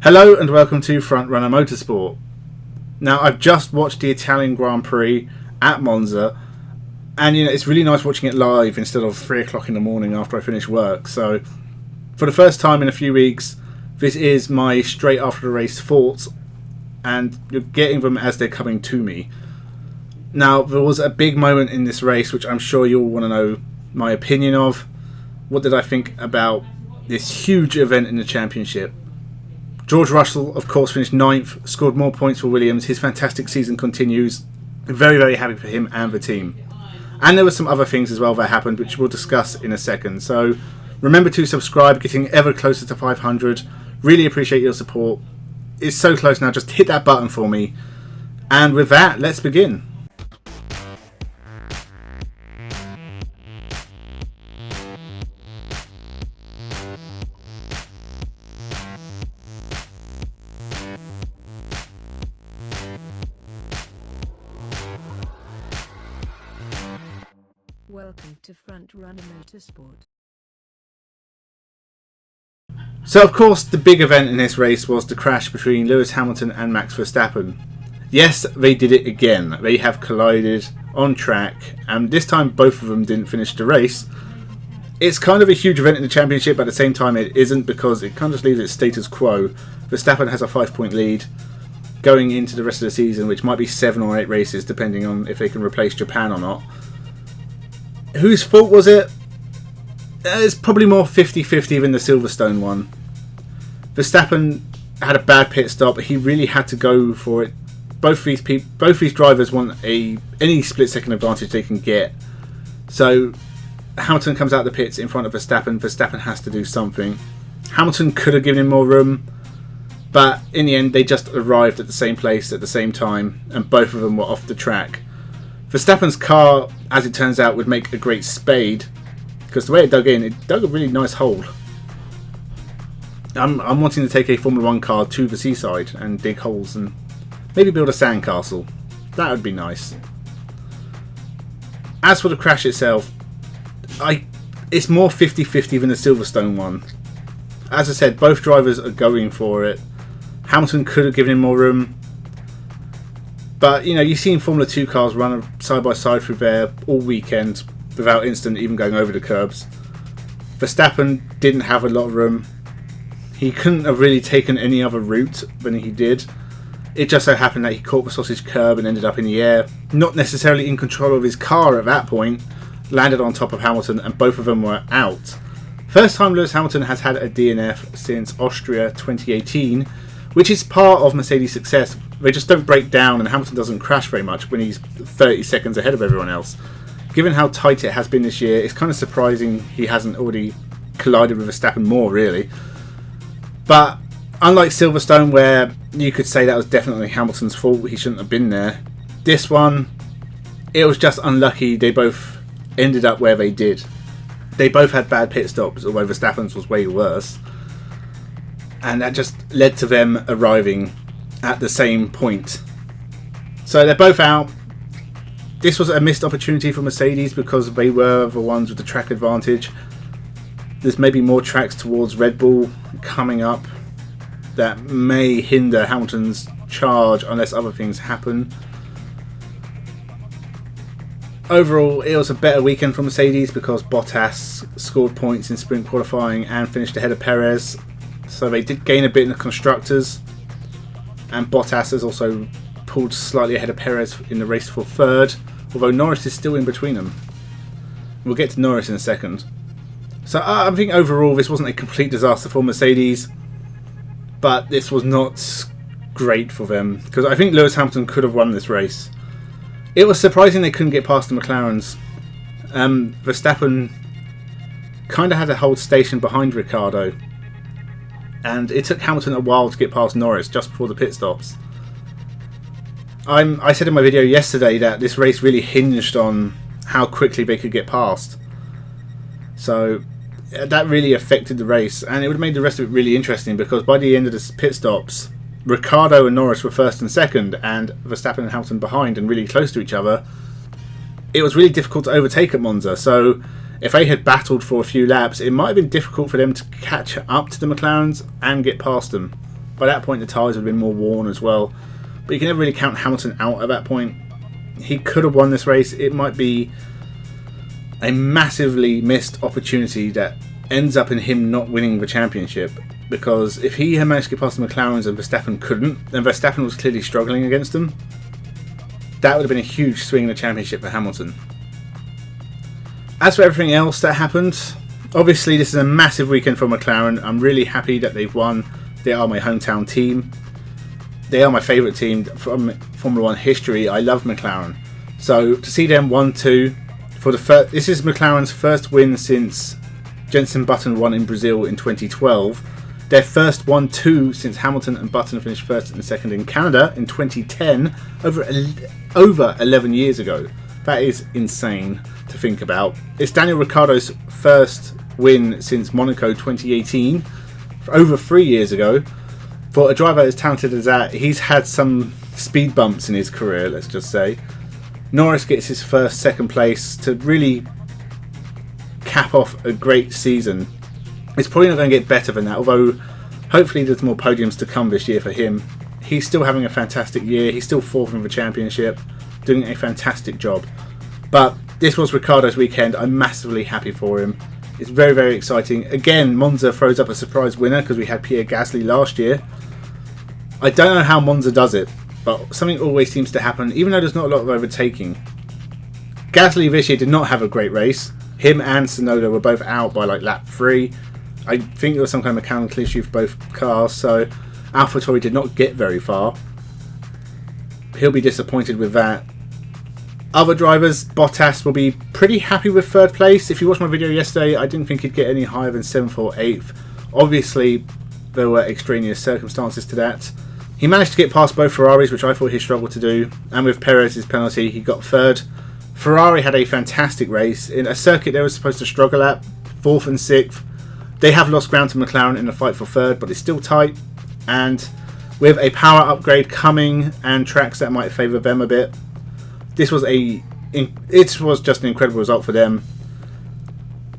Hello and welcome to Frontrunner Motorsport. Now, I've just watched the Italian Grand Prix at Monza, and it's really nice watching it live instead of 3 o'clock in the morning after I finish work. So, for the first time in a few weeks, this is my straight after the race thoughts, and you're getting them as they're coming to me. Now, there was a big moment in this race which I'm sure you'll want to know my opinion of. What did I think about this huge event in the championship? George Russell, of course, finished 9th, scored more points for Williams. His fantastic season continues. Very, very happy for him and the team. And there were some other things as well that happened, which we'll discuss in a second. So remember to subscribe, getting ever closer to 500. Really appreciate your support. It's so close now, just hit that button for me. And with that, let's begin. Welcome to Frontrunner Motorsport. So of course the big event in this race was the crash between Lewis Hamilton and Max Verstappen. Yes, they did it again. They have collided on track, and this time both of them didn't finish the race. It's kind of a huge event in the championship, but at the same time it isn't, because it kind of leaves it status quo. Verstappen has a 5-point lead going into the rest of the season, which might be 7 or 8 races depending on if they can replace Japan or not. Whose fault was it? It's probably more 50-50 than the Silverstone one. Verstappen had a bad pit stop. He really had to go for it. Both these drivers want any split-second advantage they can get. So Hamilton comes out of the pits in front of Verstappen. Verstappen has to do something. Hamilton could have given him more room, but in the end they just arrived at the same place at the same time, and both of them were off the track. Verstappen's car, as it turns out, would make a great spade, because the way it dug in, it dug a really nice hole. I'm wanting to take a Formula 1 car to the seaside and dig holes and maybe build a sandcastle. That would be nice. As for the crash itself, it's more 50-50 than the Silverstone one. As I said, both drivers are going for it. Hamilton could have given him more room. But, you've seen Formula 2 cars run side by side through there all weekend without incident even going over the curbs. Verstappen didn't have a lot of room. He couldn't have really taken any other route than he did. It just so happened that he caught the sausage curb and ended up in the air, not necessarily in control of his car at that point, landed on top of Hamilton, and both of them were out. First time Lewis Hamilton has had a DNF since Austria 2018, which is part of Mercedes' success. They just don't break down, and Hamilton doesn't crash very much when he's 30 seconds ahead of everyone else. Given how tight it has been this year, it's kind of surprising he hasn't already collided with Verstappen more, really. But unlike Silverstone, where you could say that was definitely Hamilton's fault, he shouldn't have been there, this one, it was just unlucky they both ended up where they did. They both had bad pit stops, although Verstappen's was way worse. And that just led to them arriving at the same point. So they're both out. This was a missed opportunity for Mercedes because they were the ones with the track advantage. There's maybe more tracks towards Red Bull coming up that may hinder Hamilton's charge unless other things happen. Overall, it was a better weekend for Mercedes because Bottas scored points in sprint qualifying and finished ahead of Perez. So they did gain a bit in the constructors, and Bottas has also pulled slightly ahead of Perez in the race for third, although Norris is still in between them. We'll get to Norris in a second. So I think overall this wasn't a complete disaster for Mercedes, but this was not great for them, because I think Lewis Hamilton could have won this race. It was surprising they couldn't get past the McLarens. Verstappen kind of had to hold station behind Ricciardo, and it took Hamilton a while to get past Norris just before the pit stops. I said in my video yesterday that this race really hinged on how quickly they could get past. So that really affected the race, and it would have made the rest of it really interesting, because by the end of the pit stops, Ricciardo and Norris were first and second, and Verstappen and Hamilton behind and really close to each other. It was really difficult to overtake at Monza, so if they had battled for a few laps, it might have been difficult for them to catch up to the McLarens and get past them. By that point, the tyres would have been more worn as well. But you can never really count Hamilton out at that point. He could have won this race. It might be a massively missed opportunity that ends up in him not winning the championship. Because if he had managed to get past the McLarens and Verstappen couldn't, and Verstappen was clearly struggling against them, that would have been a huge swing in the championship for Hamilton. As for everything else that happened, obviously this is a massive weekend for McLaren. I'm really happy that they've won. They are my hometown team. They are my favourite team from Formula 1 history. I love McLaren. So to see them 1-2 for the first, this is McLaren's first win since Jenson Button won in Brazil in 2012. Their first 1-2 since Hamilton and Button finished first and second in Canada in 2010, over 11 years ago. That is insane to think about. It's Daniel Ricciardo's first win since Monaco 2018, over 3 years ago. For a driver as talented as that, he's had some speed bumps in his career, let's just say. Norris gets his first second place to really cap off a great season. It's probably not going to get better than that, although hopefully there's more podiums to come this year for him. He's still having a fantastic year. He's still fourth in the championship, doing a fantastic job. But this was Ricciardo's weekend. I'm massively happy for him. It's very, very exciting. Again, Monza throws up a surprise winner because we had Pierre Gasly last year. I don't know how Monza does it, but something always seems to happen, even though there's not a lot of overtaking. Gasly this year did not have a great race. Him and Tsunoda were both out by like lap 3. I think there was some kind of mechanical issue for both cars, so AlphaTauri did not get very far. He'll be disappointed with that. Other drivers, Bottas will be pretty happy with third place. If you watched my video yesterday, I didn't think he'd get any higher than 7th or 8th. Obviously, there were extraneous circumstances to that. He managed to get past both Ferraris, which I thought he struggled to do, and with Perez's penalty, he got third. Ferrari had a fantastic race in a circuit they were supposed to struggle at, 4th and 6th. They have lost ground to McLaren in the fight for third, but it's still tight. And with a power upgrade coming and tracks that might favour them a bit, it was just an incredible result for them.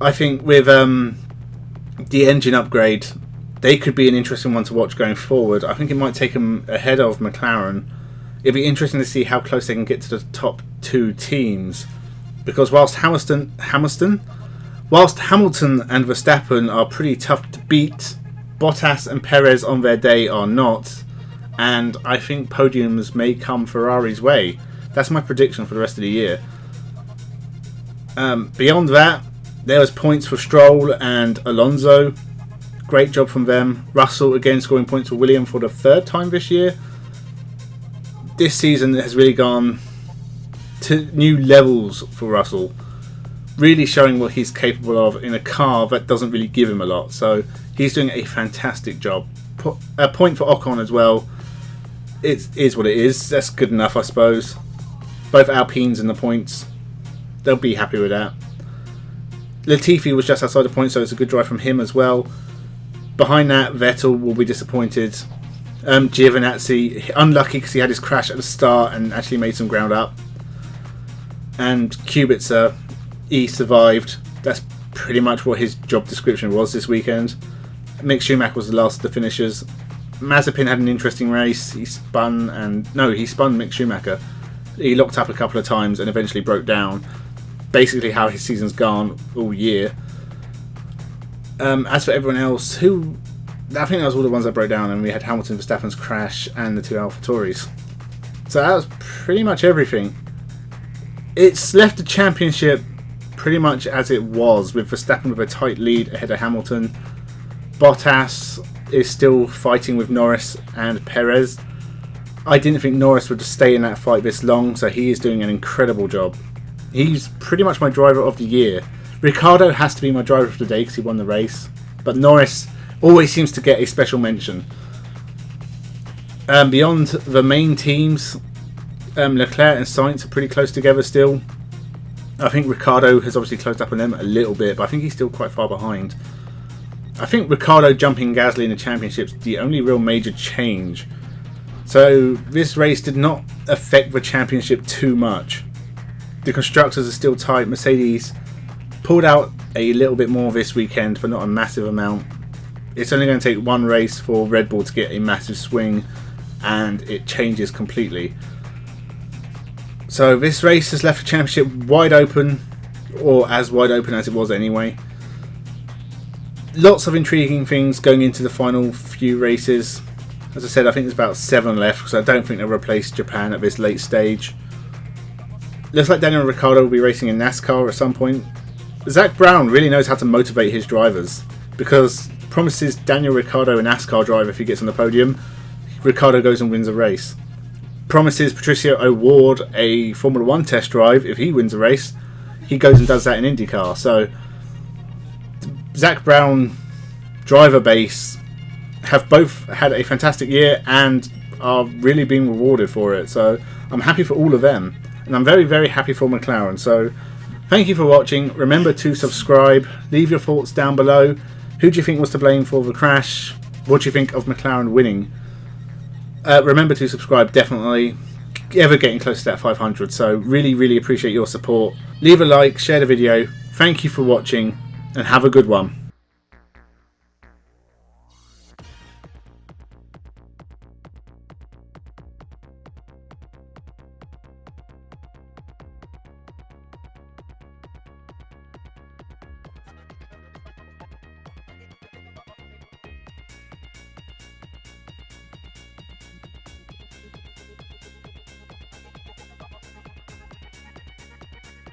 I think with the engine upgrade, they could be an interesting one to watch going forward. I think it might take them ahead of McLaren. It'd be interesting to see how close they can get to the top 2 teams, because whilst Hamilton and Verstappen are pretty tough to beat, Bottas and Perez on their day are not, and I think podiums may come Ferrari's way. That's my prediction for the rest of the year. Beyond that, there was points for Stroll and Alonso. Great job from them. Russell again scoring points for Williams for the 3rd time this year. This season has really gone to new levels for Russell. Really showing what he's capable of in a car that doesn't really give him a lot. So he's doing a fantastic job. A point for Ocon as well. It is what it is. That's good enough, I suppose. Both Alpines in the points. They'll be happy with that. Latifi was just outside the point, so it's a good drive from him as well. Behind that, Vettel will be disappointed. Giovinazzi, unlucky because he had his crash at the start and actually made some ground up. And Kubica, he survived. That's pretty much what his job description was this weekend. Mick Schumacher was the last of the finishers. Mazepin had an interesting race. He spun Mick Schumacher. He locked up a couple of times and eventually broke down. Basically how his season's gone all year. As for everyone else, I think that was all the ones that broke down, and we had Hamilton, Verstappen's crash, and the 2 AlphaTauris. So that was pretty much everything. It's left the championship pretty much as it was, with Verstappen with a tight lead ahead of Hamilton. Bottas is still fighting with Norris and Perez. I didn't think Norris would stay in that fight this long, so he is doing an incredible job. He's pretty much my driver of the year. Ricciardo has to be my driver of the day because he won the race, but Norris always seems to get a special mention. Beyond the main teams, Leclerc and Sainz are pretty close together still. I think Ricciardo has obviously closed up on them a little bit, but I think he's still quite far behind. I think Ricciardo jumping Gasly in the championship's the only real major change. So this race did not affect the championship too much. The constructors are still tight. Mercedes pulled out a little bit more this weekend, but not a massive amount. It's only going to take one race for Red Bull to get a massive swing, and it changes completely. So this race has left the championship wide open, or as wide open as it was anyway. Lots of intriguing things going into the final few races. As I said, I think there's about 7 left, because I don't think they'll replace Japan at this late stage. Looks like Daniel Ricciardo will be racing in NASCAR at some point. Zach Brown really knows how to motivate his drivers, because promises Daniel Ricciardo a NASCAR drive if he gets on the podium, Ricciardo goes and wins a race. Promises Patricio O'Ward a Formula 1 test drive if he wins a race, he goes and does that in IndyCar. So Zach Brown driver base have both had a fantastic year and are really being rewarded for it. So I'm happy for all of them, and I'm very, very happy for McLaren. So thank you for watching. Remember to subscribe. Leave your thoughts down below. Who do you think was to blame for the crash? What do you think of McLaren winning? Remember to subscribe, definitely. Ever getting close to that 500, so really, really appreciate your support. Leave a like, share the video. Thank you for watching, and have a good one.